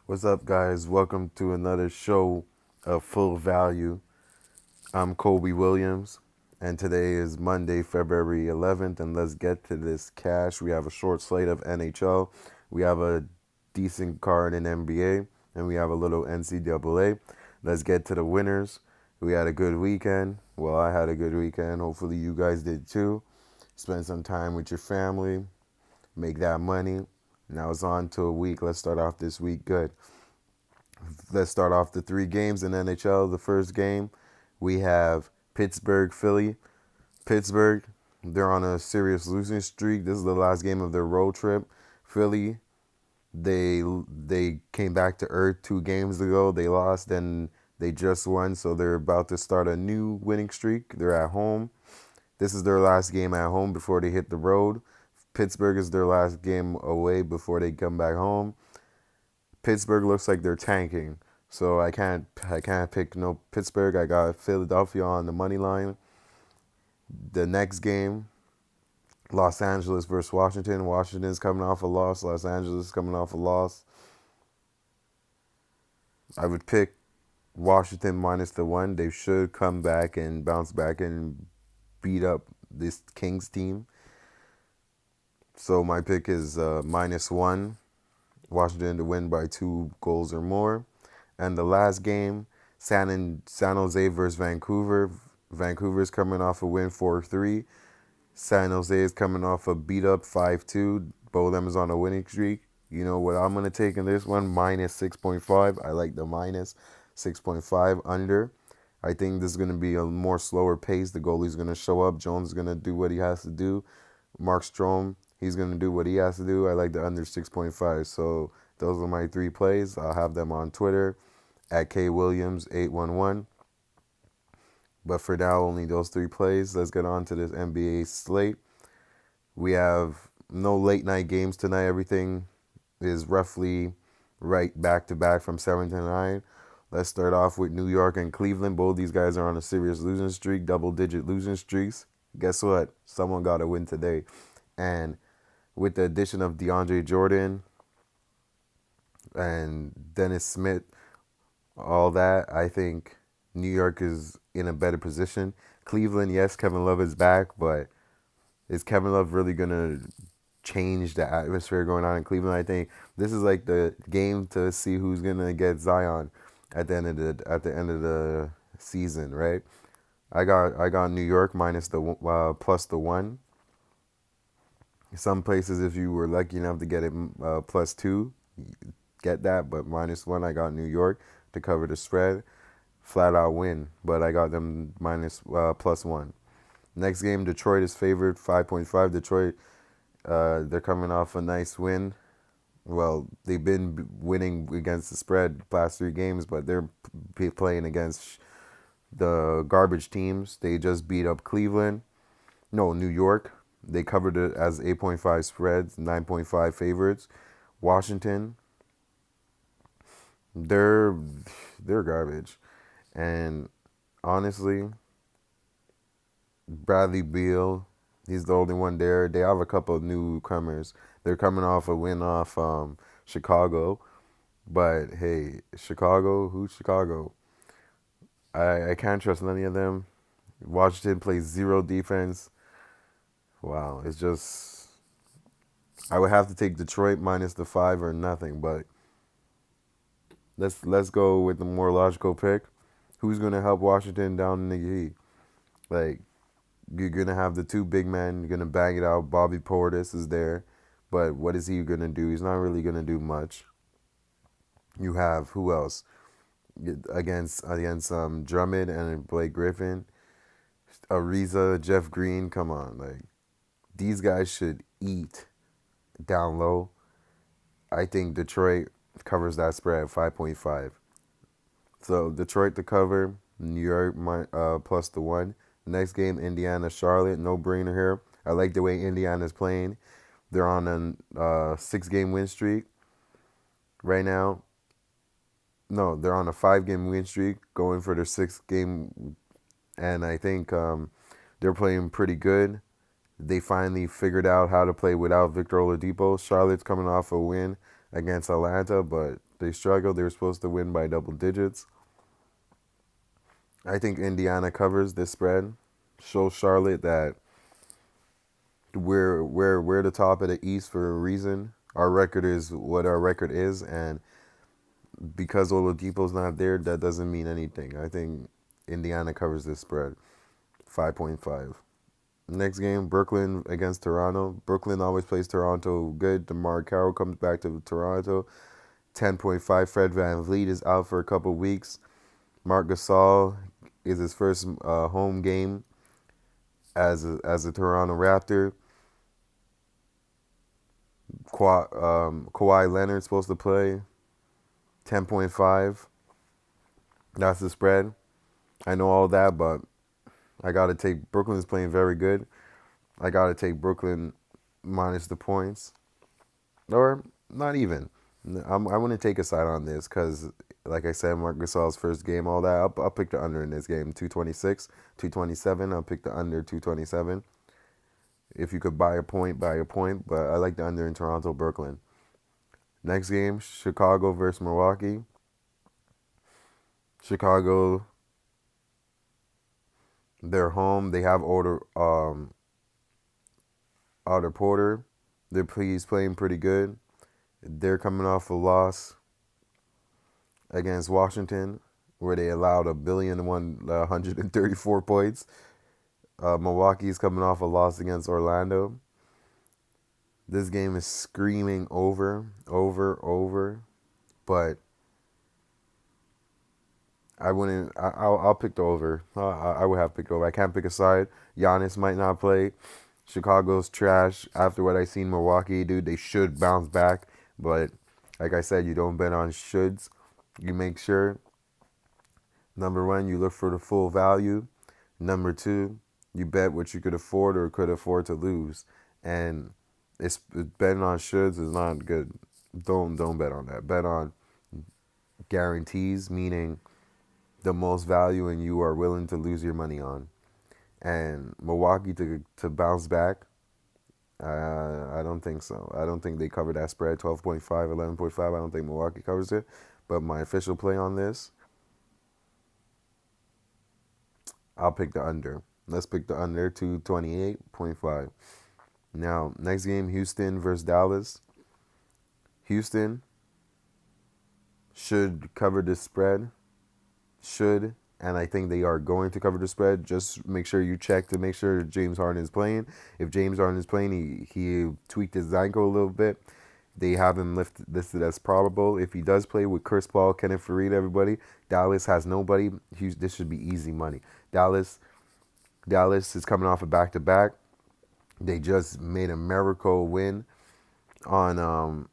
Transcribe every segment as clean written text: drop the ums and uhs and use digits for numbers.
What's up, guys? Welcome to another show of Full Value. I'm Colby Williams, and today is Monday, February 11th, and let's get to this cash. We have a short slate of NHL, we have a decent card in NBA, and we have a little NCAA. Let's get to the winners. We had a good weekend. Well, I had a good weekend. Hopefully, you guys did too. Spend some time with your family, make that money. Now it's on to a week. Let's start off this week good. Let's start off the three games in NHL. The first game, we have Pittsburgh, Philly. Pittsburgh, they're on a serious losing streak. This is the last game of their road trip. Philly, they came back to earth 2 games ago. They lost, and they just won, so they're about to start a new winning streak. They're at home. This is their last game at home before they hit the road. Pittsburgh is their last game away before they come back home. Pittsburgh looks like they're tanking. So I can't pick no Pittsburgh. I got Philadelphia on the money line. The next game, Los Angeles versus Washington. Washington's coming off a loss. Los Angeles coming off a loss. I would pick Washington minus the one. They should come back and bounce back and beat up this Kings team. So my pick is -1. Washington to win by 2 goals or more. And the last game, San Jose versus Vancouver. Vancouver's coming off a win 4-3. San Jose is coming off a beat up 5-2. Both of them is on a winning streak. You know what I'm going to take in this one? -6.5. I like the -6.5 under. I think this is going to be a more slower pace. The goalie's going to show up. Jones is going to do what he has to do. Mark Strom, he's going to do what he has to do. I like the under 6.5. So those are my 3 plays. I'll have them on Twitter at kwilliams811. But for now, only those 3 plays. Let's get on to this NBA slate. We have no late night games tonight. Everything is roughly right back to back from 7 to 9. Let's start off with New York and Cleveland. Both these guys are on a serious losing streak, double-digit losing streaks. Guess what? Someone got to win today. And with the addition of DeAndre Jordan and Dennis Smith, all that, I think New York is in a better position. Cleveland, yes, Kevin Love is back, but is Kevin Love really going to change the atmosphere going on in Cleveland? I think this is like the game to see who's going to get Zion at the end of the season, right? I got New York minus the plus the 1. Some places, if you were lucky enough to get it +2, get that. But -1, I got New York to cover the spread. Flat out win. But I got them minus +1. Next game, Detroit is favored 5.5. Detroit, they're coming off a nice win. Well, they've been winning against the spread the past 3 games, but they're playing against the garbage teams. They just beat up Cleveland. No, New York. They covered it as 8.5 spreads, 9.5 favorites. Washington, they're they're garbage. And honestly, Bradley Beal, he's the only one there. They have a couple of newcomers. They're coming off a win off Chicago. But hey, Chicago, who's Chicago? I can't trust any of them. Washington plays zero defense. Wow, it's just I would have to take Detroit minus the 5 or nothing. But let's go with the more logical pick. Who's gonna help Washington down in the Heat? Like you're gonna have the 2 big men. You're gonna bang it out. Bobby Portis is there, but what is he gonna do? He's not really gonna do much. You have who else against Drummond and Blake Griffin, Ariza, Jeff Green. Come on, like these guys should eat down low. I think Detroit covers that spread at 5.5. So Detroit to cover, New York plus the 1. Next game, Indiana, Charlotte, no brainer here. I like the way Indiana's playing. They're on a 6-game win streak right now. No, they're on a 5-game win streak, going for their 6th game, and I think they're playing pretty good. They finally figured out how to play without Victor Oladipo. Charlotte's coming off a win against Atlanta, but They struggled. They were supposed to win by double digits. I think Indiana covers this spread. Shows Charlotte that we're the top of the East for a reason. Our record is what our record is, and because Oladipo's not there, that doesn't mean anything. I think Indiana covers this spread, 5.5. Next game, Brooklyn against Toronto. Brooklyn always plays Toronto good. DeMar Carroll comes back to Toronto. 10.5. Fred VanVleet is out for a couple weeks. Marc Gasol is his first home game as a Toronto Raptor. Kawhi Leonard's supposed to play. 10.5. That's the spread. I know all that, but I got to take Brooklyn is playing very good. I got to take Brooklyn minus the points. Or not even. I wouldn't take a side on this because, like I said, Marc Gasol's first game, all that. I'll pick the under in this game. 226, 227. I'll pick the under 227. If you could buy a point, buy a point. But I like the under in Toronto, Brooklyn. Next game, Chicago versus Milwaukee. Chicago, they're home. They have Otto Porter. He's playing pretty good. They're coming off a loss against Washington, where they allowed 134 points. Milwaukee's coming off a loss against Orlando. This game is screaming over, but I wouldn't. I'll pick the over. I would have picked over. I can't pick a side. Giannis might not play. Chicago's trash. After what I seen Milwaukee, dude, they should bounce back. But like I said, you don't bet on shoulds. You make sure. Number one, you look for the full value. Number two, you bet what you could afford or could afford to lose. And it's betting on shoulds is not good. Don't bet on that. Bet on guarantees, meaning the most value and you are willing to lose your money on. And Milwaukee to bounce back, I don't think so. I don't think they cover that spread, 12.5, 11.5. I don't think Milwaukee covers it. But my official play on this, I'll pick the under. Let's pick the under, 228.5. Now, next game, Houston versus Dallas. Houston should cover this spread. Should. And I think they are going to cover the spread. Just make sure you check to make sure James Harden is playing. If James Harden is playing, he tweaked his ankle a little bit. They have him listed as probable. If he does play with Chris Paul, Kenneth Faried, everybody, Dallas has nobody. This should be easy money. Dallas is coming off a back-to-back. They just made a miracle win on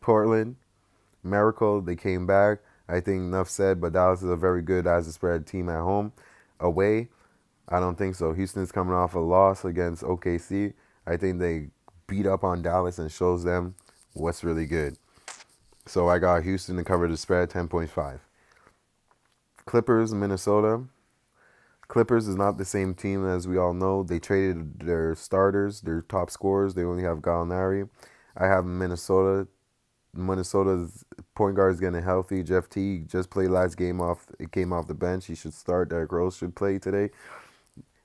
Portland. Miracle. They came back. I think enough said, but Dallas is a very good as a spread team at home. Away, I don't think so. Houston's coming off a loss against OKC. I think they beat up on Dallas and shows them what's really good. So I got Houston to cover the spread, 10.5. Clippers, Minnesota. Clippers is not the same team as we all know. They traded their starters, their top scorers. They only have Gallinari. I have Minnesota's point guard is getting healthy. Jeff Teague just played last game off. It came off the bench. He should start. Derrick Rose should play today.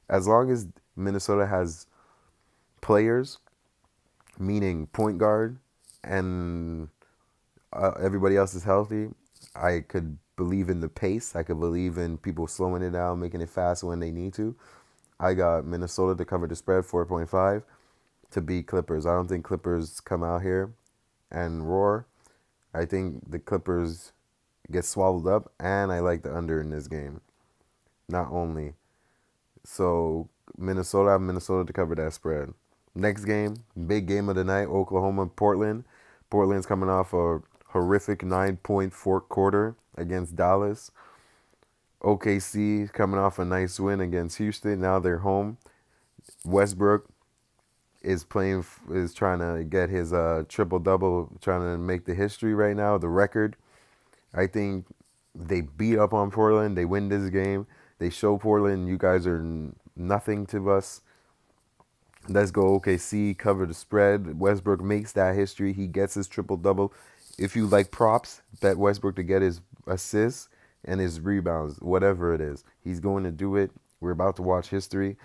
As long as Minnesota has players, meaning point guard, and everybody else is healthy, I could believe in the pace. I could believe in people slowing it down, making it fast when they need to. I got Minnesota to cover the spread, 4.5, to beat Clippers. I don't think Clippers come out here and roar. I think the Clippers get swallowed up, and I like the under in this game. Not only. So, I have Minnesota to cover that spread. Next game, big game of the night, Oklahoma, Portland. Portland's coming off a horrific 9-point fourth quarter against Dallas. OKC coming off a nice win against Houston. Now they're home. Westbrook is trying to get his triple-double, trying to make the history right now, the record. I think they beat up on Portland. They win this game. They show Portland, you guys are nothing to us. Let's go OKC, cover the spread. Westbrook makes that history. He gets his triple-double If you like props, bet Westbrook to get his assists and his rebounds, whatever it is. He's going to do it. We're about to watch history.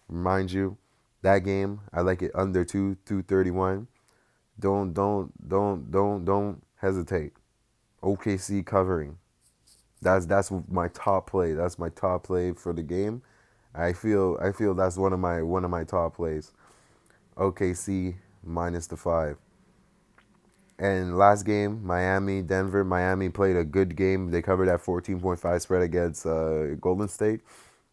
Remind you, that game, I like it under 231. Don't hesitate. OKC covering. That's my top play. That's my top play for the game. I feel that's one of my top plays. OKC minus the 5. And last game, Miami, Denver. Miami played a good game. They covered that 14.5 spread against Golden State.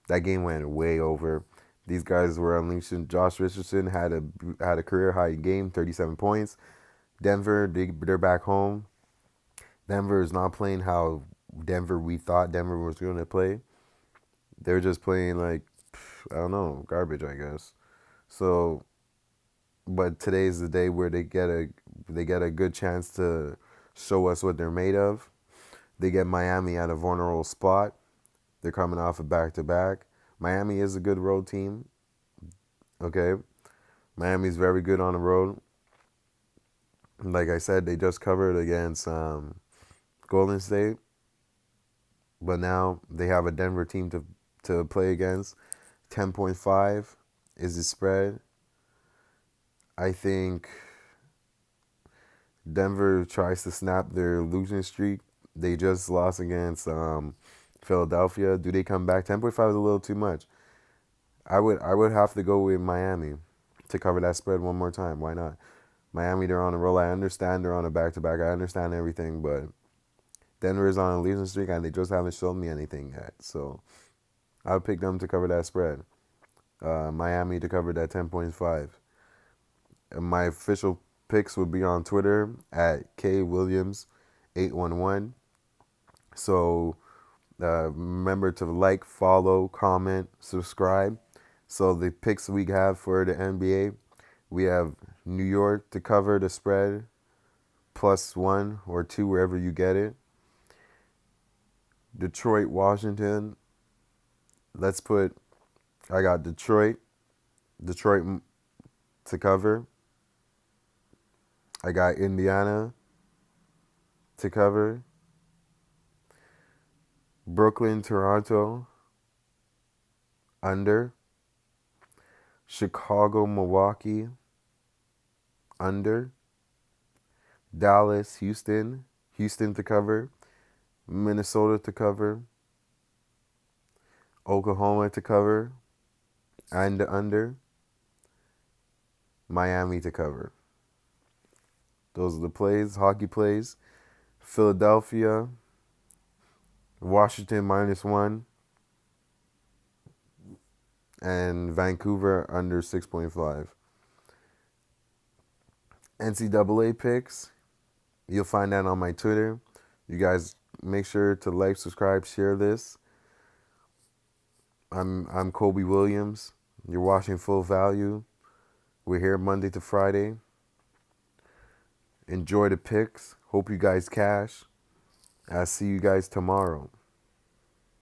That game went way over. These guys were unleashing. Josh Richardson had a career high game, 37 points. Denver, they're back home. Denver is not playing how Denver we thought Denver was going to play. They're just playing like, I don't know, garbage, I guess. So, but today's the day where they get a good chance to show us what they're made of. They get Miami at a vulnerable spot. They're coming off a back-to-back. Miami is a good road team. Okay, Miami's very good on the road. Like I said, they just covered against Golden State, but now they have a Denver team to play against. 10.5 is the spread. I think Denver tries to snap their losing streak. They just lost against Philadelphia. Do they come back? 10.5 is a little too much. I would have to go with Miami to cover that spread one more time. Why not? Miami, they're on a roll. I understand they're on a back-to-back. I understand everything, but Denver is on a losing streak, and they just haven't shown me anything yet. So I would pick them to cover that spread. Miami to cover that 10.5. And my official picks will be on Twitter at kwilliams811. So remember to like, follow, comment, subscribe. So the picks we have for the NBA, we have New York to cover the spread, +1 or 2 wherever you get it. Detroit, Washington. I got Detroit to cover. I got Indiana to cover. Brooklyn, Toronto, under. Chicago, Milwaukee, under. Dallas, Houston to cover. Minnesota to cover. Oklahoma to cover. And under. Miami to cover. Those are the plays, hockey plays. Philadelphia, Washington -1, and Vancouver under 6.5. NCAA picks, you'll find that on my Twitter. You guys make sure to like, subscribe, share this. I'm Kobe Williams. You're watching FullValue. We're here Monday to Friday. Enjoy the picks. Hope you guys cash. I'll see you guys tomorrow.